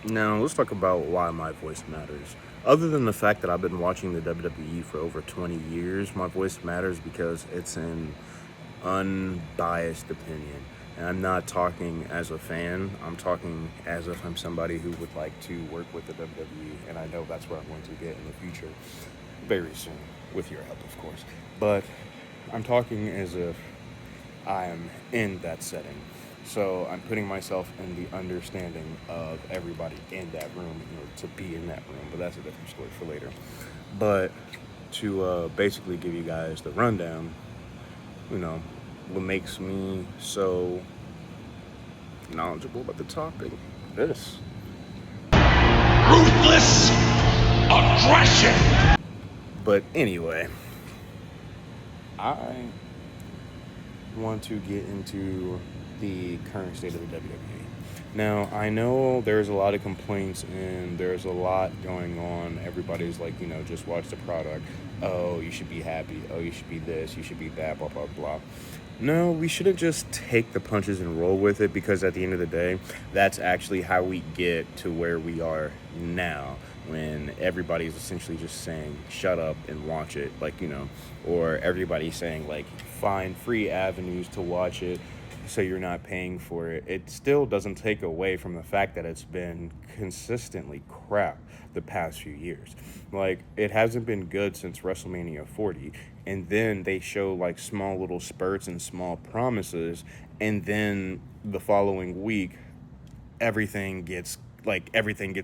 Now, let's talk about why my voice matters. Other than the fact that I've been watching the WWE for over 20 years, my voice matters because it's an unbiased opinion. And I'm not talking as a fan, I'm talking as if I'm somebody who would like to work with the WWE, and I know that's where I'm going to get in the future very soon, with your help, of course. But I'm talking as if I'm in that setting. So I'm putting myself in the understanding of everybody in that room in order to be in that room. But that's a different story for later. But to basically give you guys the rundown, you know, what makes me so knowledgeable about the topic, this. Ruthless aggression. But anyway, I want to get into the current state of the WWE. Now, I know there's a lot of complaints and there's a lot going on. Everybody's like, just watch the product. Oh, you should be happy. Oh, you should be this. You should be that, blah, blah, blah. No, we shouldn't just take the punches and roll with it because at the end of the day, that's actually how we get to where we are now when everybody's essentially just saying, shut up and watch it. Like, or everybody's saying, like, find free avenues to watch it so you're not paying for it. It still doesn't take away from the fact that it's been consistently crap the past few years. Like, it hasn't been good since WrestleMania 40. And then they show like small little spurts and small promises. And then the following week, everything gets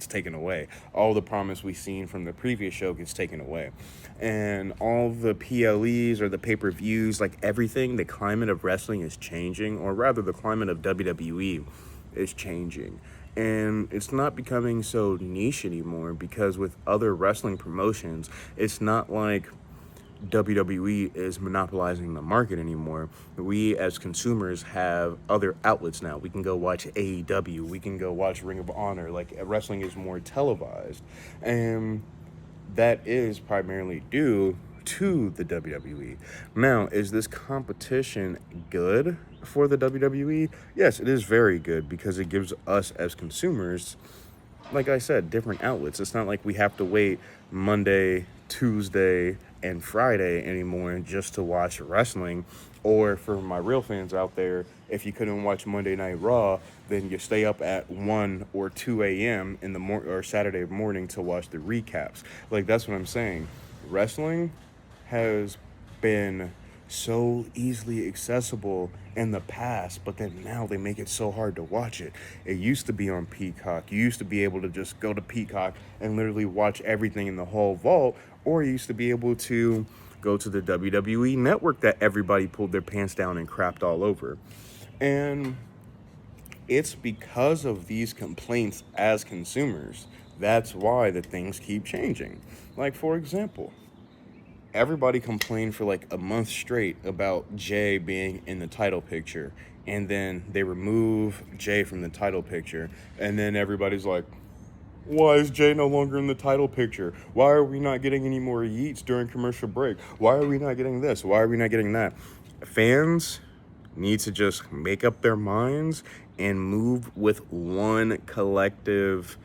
taken away. All the promise we seen from the previous show gets taken away. And all the PLEs or the pay-per-views, like everything, the climate of wrestling is changing, or rather the climate of WWE is changing. And it's not becoming so niche anymore because with other wrestling promotions, it's not like WWE is monopolizing the market anymore. We as consumers have other outlets now. We can go watch AEW. We can go watch Ring of Honor. Like, wrestling is more televised. And that is primarily due to the WWE. Now, is this competition good for the WWE? Yes, it is very good because it gives us as consumers, like I said, different outlets. It's not like we have to wait Monday, Tuesday, and Friday anymore just to watch wrestling. Or for my real fans out there, if you couldn't watch Monday Night Raw, then you stay up at 1 or 2 a.m. in the or Saturday morning to watch the recaps. Like, that's what I'm saying. Wrestling has been so easily accessible in the past, but then now they make it so hard to watch it. It used to be on Peacock. You used to be able to just go to Peacock and literally watch everything in the whole vault, or you used to be able to go to the WWE network that everybody pulled their pants down and crapped all over. And it's because of these complaints as consumers. That's why the things keep changing. Like, for example, everybody complained for like a month straight about Jay being in the title picture, and then they remove Jay from the title picture, and then everybody's like, why is Jay no longer in the title picture? Why are we not getting any more yeets during commercial break? Why are we not getting this? Why are we not getting that? Fans need to just make up their minds and move with one collective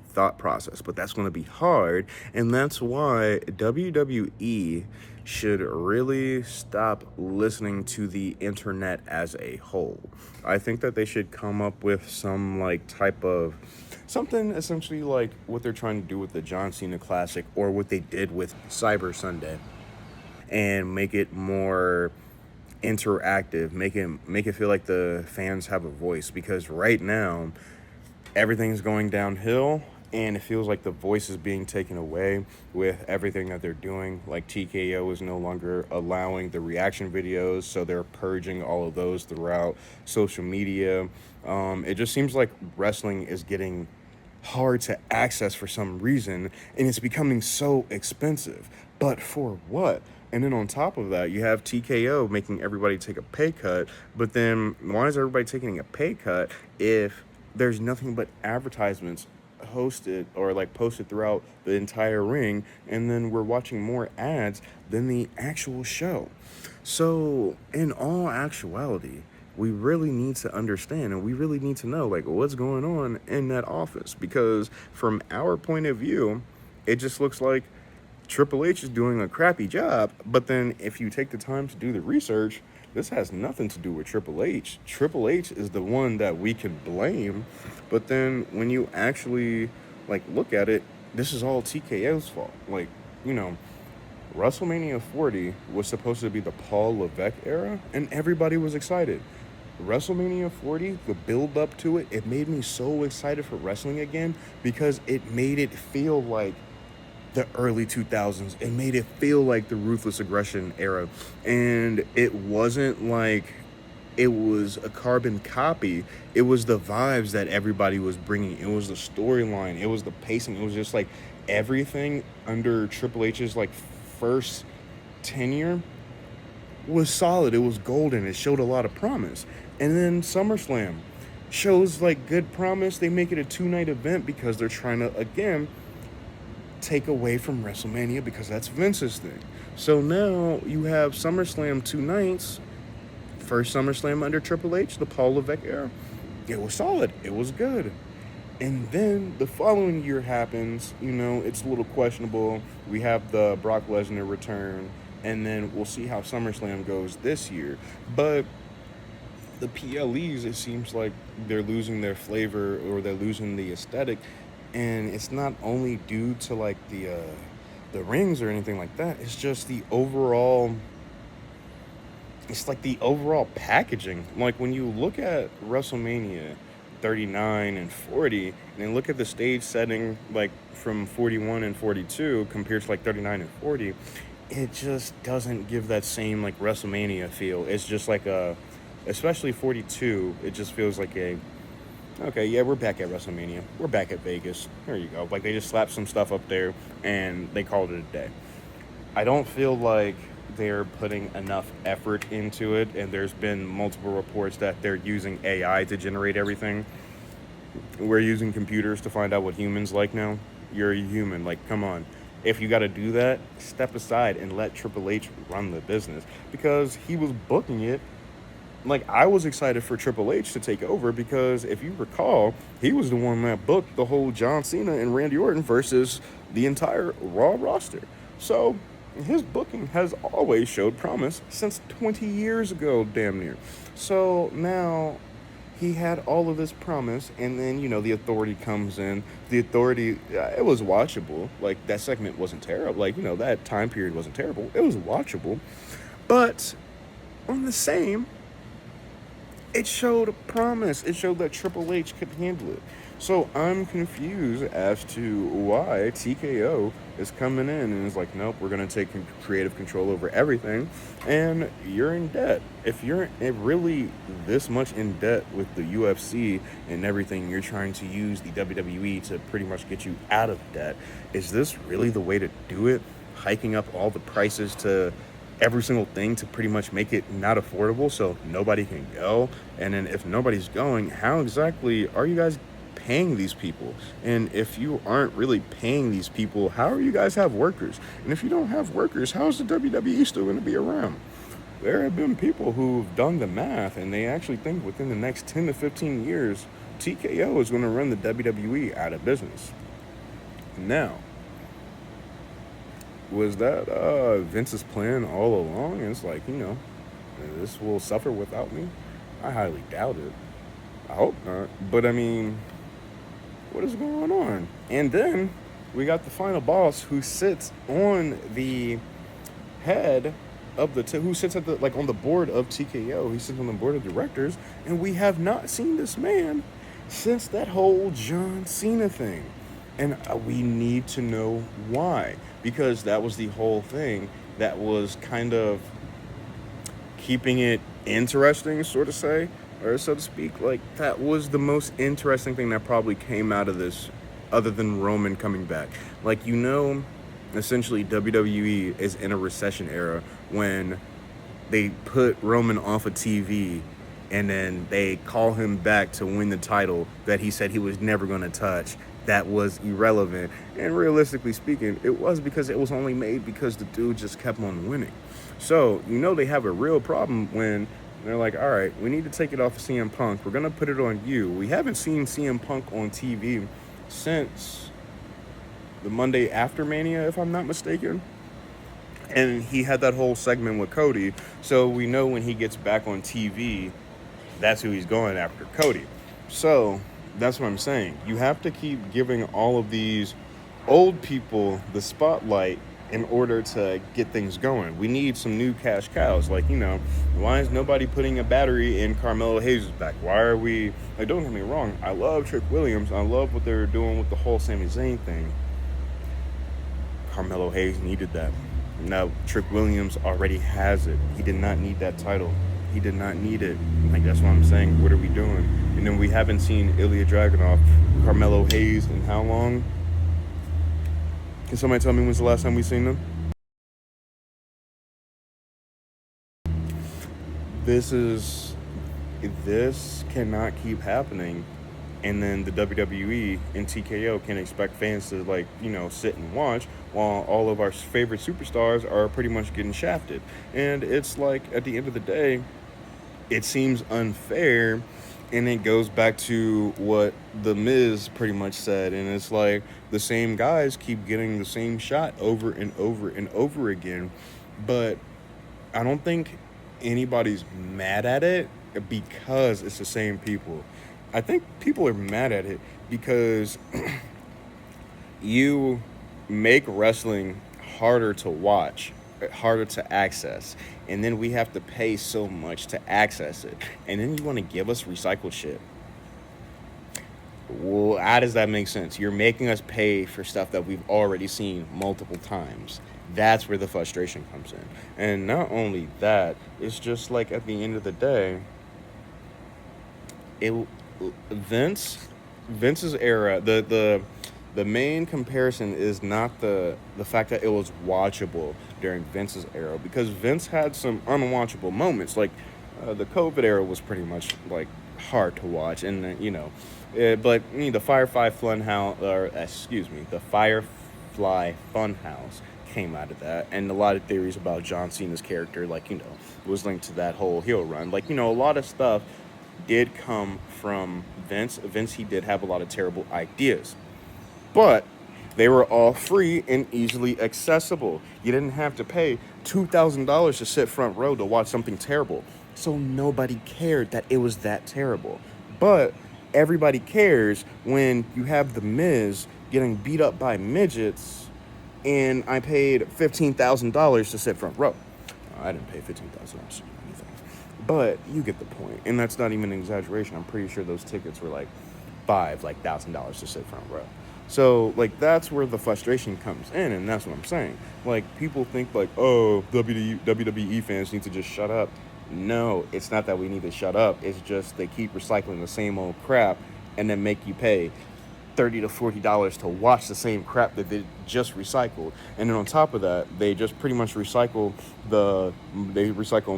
thought process. But that's going to be hard, and that's why WWE should really stop listening to the internet as a whole. I think that they should come up with some like type of something essentially like what they're trying to do with the John Cena Classic or what they did with Cyber Sunday, and make it more interactive, make it feel like the fans have a voice, because right now everything's going downhill and it feels like the voice is being taken away with everything that they're doing. Like, TKO is no longer allowing the reaction videos, so they're purging all of those throughout social media. It just seems like wrestling is getting hard to access for some reason, and it's becoming so expensive. But for what? And then on top of that, you have TKO making everybody take a pay cut. But then why is everybody taking a pay cut if there's nothing but advertisements hosted or like posted throughout the entire ring, and then we're watching more ads than the actual show? So in all actuality, we really need to understand and we really need to know like what's going on in that office, because from our point of view, it just looks like Triple H is doing a crappy job. But then if you take the time to do the research, this has nothing to do with Triple H. Triple H is the one that we can blame. But then when you actually like look at it, this is all TKO's fault. Like, you know, WrestleMania 40 was supposed to be the Paul Levesque era, and everybody was excited. WrestleMania 40, the build up to it, it made me so excited for wrestling again because it made it feel like the early 2000s. It made it feel like the Ruthless Aggression era. And it wasn't like it was a carbon copy. It was the vibes that everybody was bringing. It was the storyline. It was the pacing. It was just like everything under Triple H's like first tenure was solid. It was golden. It showed a lot of promise. And then SummerSlam shows like good promise. They make it a 2-night event because they're trying to, again, take away from WrestleMania because that's Vince's thing. So now you have SummerSlam 2 nights. First SummerSlam under Triple H, the Paul Levesque era. It was solid. It was good. And then the following year happens. You know, it's a little questionable. We have the Brock Lesnar return. And then we'll see how SummerSlam goes this year. But the PLEs, it seems like they're losing their flavor or they're losing the aesthetic. And it's not only due to like the rings or anything like that. It's just the overall. It's like the overall packaging. Like when you look at WrestleMania 39 and 40, and then look at the stage setting like from 41 and 42 compared to like 39 and 40, it just doesn't give that same like WrestleMania feel. It's just like especially 42, it just feels like okay, yeah, we're back at WrestleMania. We're back at Vegas. There you go. Like they just slapped some stuff up there and they called it a day. I don't feel like they're putting enough effort into it, and there's been multiple reports that they're using AI to generate everything. We're using computers to find out what humans like now. You're a human, like, come on. If you got to do that, step aside and let Triple H run the business, because he was booking it. Like, I was excited for Triple H to take over because if you recall, he was the one that booked the whole John Cena and Randy Orton versus the entire Raw roster. So his booking has always showed promise since 20 years ago, damn near. So now he had all of this promise, and then, you know, the Authority comes in. The Authority, it was watchable. Like, that segment wasn't terrible. Like, you know, that time period wasn't terrible. It was watchable. But on the same, it showed promise. It showed that Triple H could handle it. So I'm confused as to why TKO is coming in and is like, nope, we're going to take creative control over everything, and you're in debt. If you're really this much in debt with the UFC and everything, you're trying to use the WWE to pretty much get you out of debt. Is this really the way to do it? Hiking up all the prices to every single thing to pretty much make it not affordable so nobody can go? And then if nobody's going, how exactly are you guys paying these people? And if you aren't really paying these people, how are you guys have workers? And if you don't have workers, how is the WWE still going to be around? There have been people who've done the math, and they actually think within the next 10 to 15 years, TKO is going to run the WWE out of business. Now, was that Vince's plan all along? It's like, you know, this will suffer without me? I highly doubt it. I hope not. But I mean, what is going on? And then we got the final boss who sits on the head of the who sits at the like on the board of TKO. He sits on the board of directors, and we have not seen this man since that whole John Cena thing. And we need to know why, because that was the whole thing that was kind of keeping it interesting, sort of say, or so to speak. Like, that was the most interesting thing that probably came out of this, other than Roman coming back. Like, you know, essentially WWE is in a recession era when they put Roman off of TV and then they call him back to win the title that he said he was never going to touch. That was irrelevant. And realistically speaking, it was because it was only made because the dude just kept on winning. So, you know, they have a real problem when And they're like, all right, we need to take it off of CM Punk. We're going to put it on you. We haven't seen CM Punk on TV since the Monday after Mania, if I'm not mistaken. And he had that whole segment with Cody. So we know when he gets back on TV, that's who he's going after, Cody. So that's what I'm saying. You have to keep giving all of these old people the spotlight in order to get things going. We need some new cash cows. Like, why is nobody putting a battery in Carmelo Hayes' back? Why are we, like, don't get me wrong, I love Trick Williams. I love what they're doing with the whole Sami Zayn thing. Carmelo Hayes needed that. Now, Trick Williams already has it. He did not need that title. He did not need it. Like, that's what I'm saying. What are we doing? And then we haven't seen Ilya Dragunov, Carmelo Hayes in how long? Can somebody tell me when's the last time we seen them? This cannot keep happening. And then the WWE and TKO can expect fans to, like, sit and watch while all of our favorite superstars are pretty much getting shafted. And it's like, at the end of the day, it seems unfair, and it goes back to what the Miz pretty much said, and it's like the same guys keep getting the same shot over and over and over again. But I don't think anybody's mad at it because it's the same people. I think people are mad at it because you make wrestling harder to watch, harder to access, and then we have to pay so much to access it. And then you want to give us recycled shit. Well, how does that make sense? You're making us pay for stuff that we've already seen multiple times. That's where the frustration comes in. And not only that, it's just like at the end of the day, it Vince's era, the main comparison is not the fact that it was watchable during Vince's era, because Vince had some unwatchable moments. Like the COVID era was pretty much like hard to watch, and but the Firefly Funhouse came out of that, and a lot of theories about John Cena's character, like was linked to that whole heel run. Like a lot of stuff did come from Vince. He did have a lot of terrible ideas, but they were all free and easily accessible. You didn't have to pay $2,000 to sit front row to watch something terrible. So nobody cared that it was that terrible. But everybody cares when you have The Miz getting beat up by midgets, and I paid $15,000 to sit front row. I didn't pay $15,000 to do anything. But you get the point. And that's not even an exaggeration. I'm pretty sure those tickets were like $1,000 to sit front row. So, like, that's where the frustration comes in, and that's what I'm saying. Like, people think, like, oh, WWE fans need to just shut up. No, it's not that we need to shut up. It's just they keep recycling the same old crap and then make you pay $30 to $40 to watch the same crap that they just recycled. And then on top of that, they just pretty much recycle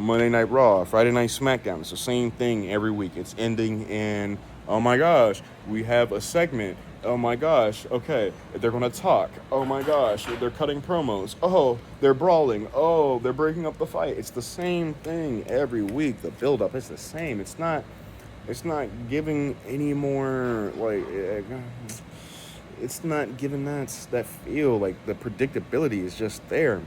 Monday Night Raw, Friday Night SmackDown. It's the same thing every week. It's ending in, oh my gosh, we have a segment. Oh my gosh, okay, they're gonna talk. Oh my gosh, they're cutting promos. Oh, they're brawling. Oh, they're breaking up the fight. It's the same thing every week. The build-up is the same. It's not giving any more, like, it's not giving that feel. Like, the predictability is just there.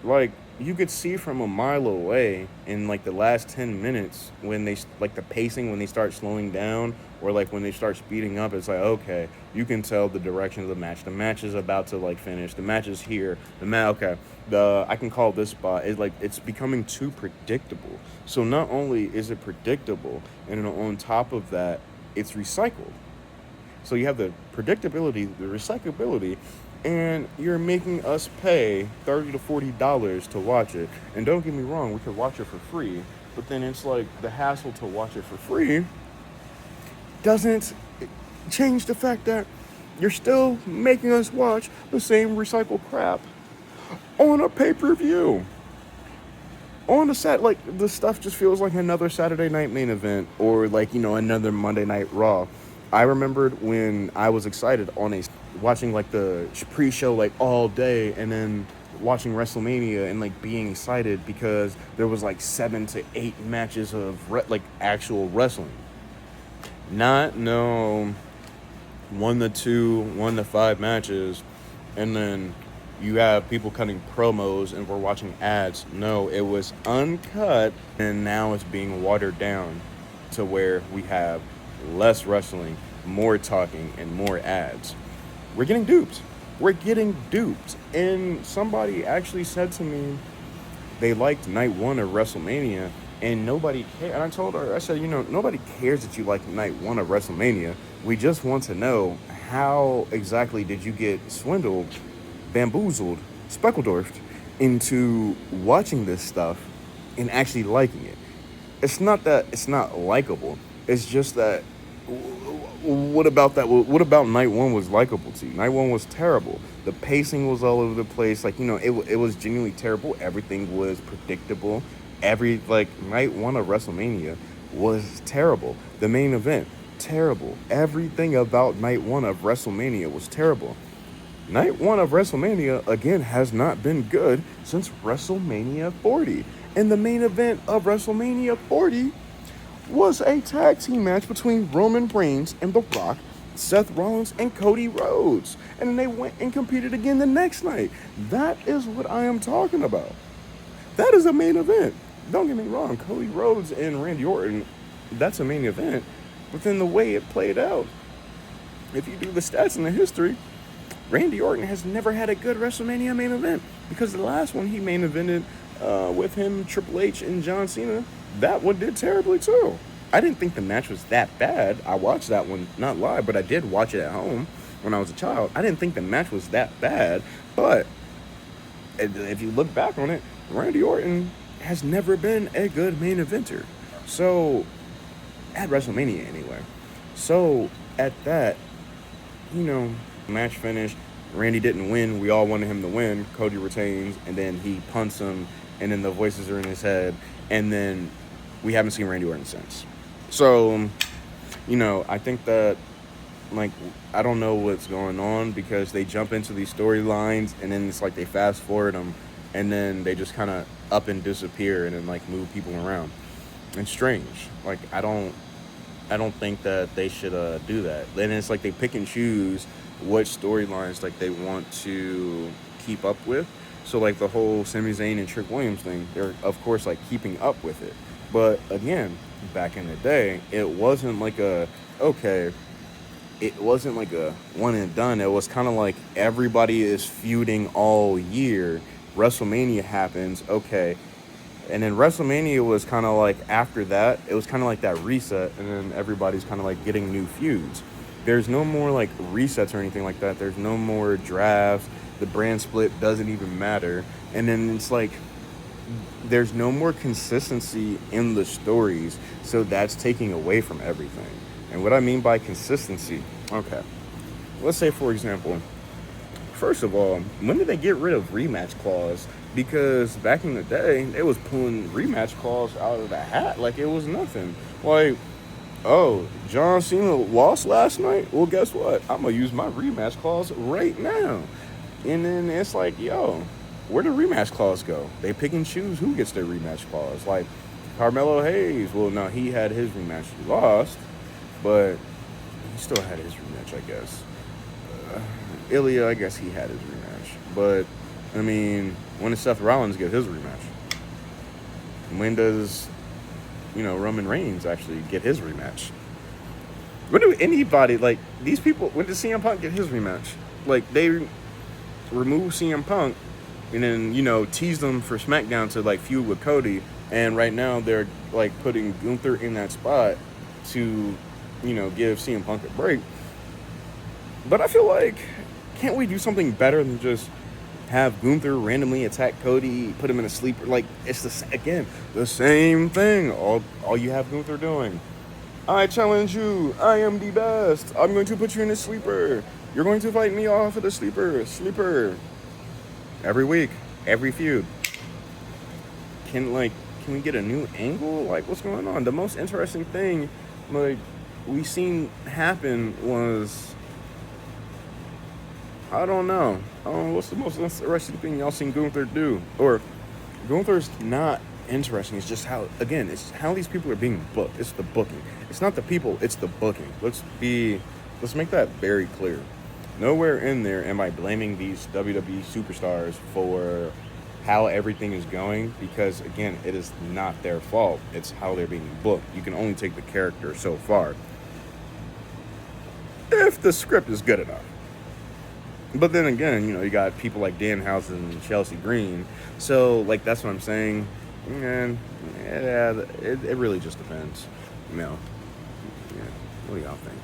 Like, you could see from a mile away in, like, the last 10 minutes when they, like, the pacing, when they start slowing down, or, like, when they start speeding up, it's like, okay, you can tell the direction of the match. The match is about to, like, finish. The match is here. I can call this spot. It's like, it's becoming too predictable. So not only is it predictable, and on top of that, it's recycled. So you have the predictability, the recyclability, and you're making us pay $30 to $40 to watch it. And don't get me wrong, we could watch it for free, but then it's like the hassle to watch it for free doesn't change the fact that you're still making us watch the same recycled crap on a pay-per-view. On the set, like, the stuff just feels like another Saturday night main event, or like, another Monday Night Raw. I remembered when I was excited watching like the pre-show like all day, and then watching WrestleMania and like being excited because there was like 7 to 8 matches of like actual wrestling. Not no 1 to 2, 1 to 5 matches, and then you have people cutting promos and we're watching ads. No, it was uncut, and now it's being watered down to where we have less wrestling, more talking, and more ads. We're getting duped. We're getting duped. And somebody actually said to me they liked night 1 of WrestleMania, and nobody cared. And I told her, I said, nobody cares that you like night 1 of WrestleMania. We just want to know, how exactly did you get swindled, bamboozled, speckledorfed into watching this stuff and actually liking it? It's not that it's not likable. It's just that, what about that? What about night 1 was likable to you? Night 1 was terrible. The pacing was all over the place. Like, it was genuinely terrible. Everything was predictable. Night 1 of WrestleMania was terrible. The main event, terrible. Everything about night 1 of WrestleMania was terrible. Night 1 of WrestleMania, again, has not been good since WrestleMania 40. And the main event of WrestleMania 40 was a tag team match between Roman Reigns and The Rock, Seth Rollins, and Cody Rhodes. And then they went and competed again the next night. That is what I am talking about. That is a main event. Don't get me wrong, Cody Rhodes and Randy Orton, that's a main event. But then the way it played out, if you do the stats and the history, Randy Orton has never had a good WrestleMania main event, because the last one he main evented with him, Triple H, and John Cena, that one did terribly too. I didn't think the match was that bad. I watched that one, not live, but I did watch it at home when I was a child. I didn't think the match was that bad, but if you look back on it, Randy Orton has never been a good main eventer. So, at WrestleMania anyway. So, at that, match finished. Randy didn't win. We all wanted him to win. Cody retains, and then he punts him, and then the voices are in his head, and then we haven't seen Randy Orton since. So, I think that, I don't know what's going on, because they jump into these storylines, and then it's like they fast forward them, and then they just kind of up and disappear, and then move people around. It's strange. I don't think that they should do that. Then it's like they pick and choose what storylines they want to keep up with. So the whole Sami Zayn and Trick Williams thing, they're of course keeping up with it. But again, back in the day, it wasn't it wasn't a one and done. It was kind of everybody is feuding all year. WrestleMania happens, okay. And then WrestleMania was kind of after that, it was kind of that reset, and then everybody's kind of getting new feuds. There's no more resets or anything like that. There's no more drafts. The brand split doesn't even matter. And then it's there's no more consistency in the stories, so that's taking away from everything. And what I mean by consistency, okay, let's say, for example, first of all, when did they get rid of rematch clause? Because back in the day, they was pulling rematch clause out of the hat like it was nothing. Oh, John Cena lost last night? Well, guess what? I'm going to use my rematch clause right now. And then it's yo, where did rematch clause go? They pick and choose who gets their rematch clause. Carmelo Hayes, well, no, he had his rematch. He lost, but he still had his rematch, I guess. Ilya, I guess he had his rematch. But, when does Seth Rollins get his rematch? When does, Roman Reigns actually get his rematch? When do anybody, these people, when does CM Punk get his rematch? They remove CM Punk and then, tease them for SmackDown to, feud with Cody. And right now they're, putting Gunther in that spot to, give CM Punk a break. But I feel can't we do something better than just have Gunther randomly attack Cody, put him in a sleeper? It's the same thing. All you have Gunther doing. I challenge you. I am the best. I'm going to put you in a sleeper. You're going to fight me off of the sleeper. Sleeper. Every week. Every feud. Can we get a new angle? What's going on? The most interesting thing, we seen happen was I don't know. What's the most interesting thing y'all seen Gunther do? Or Gunther's not interesting. It's just how, again, it's how these people are being booked. It's the booking. It's not the people. It's the booking. Let's make that very clear. Nowhere in there am I blaming these WWE superstars for how everything is going, because again, it is not their fault. It's how they're being booked. You can only take the character so far if the script is good enough. But then again, you got people like Danhausen and Chelsea Green. So, like, that's what I'm saying. And yeah, it really just depends. Yeah. What do y'all think?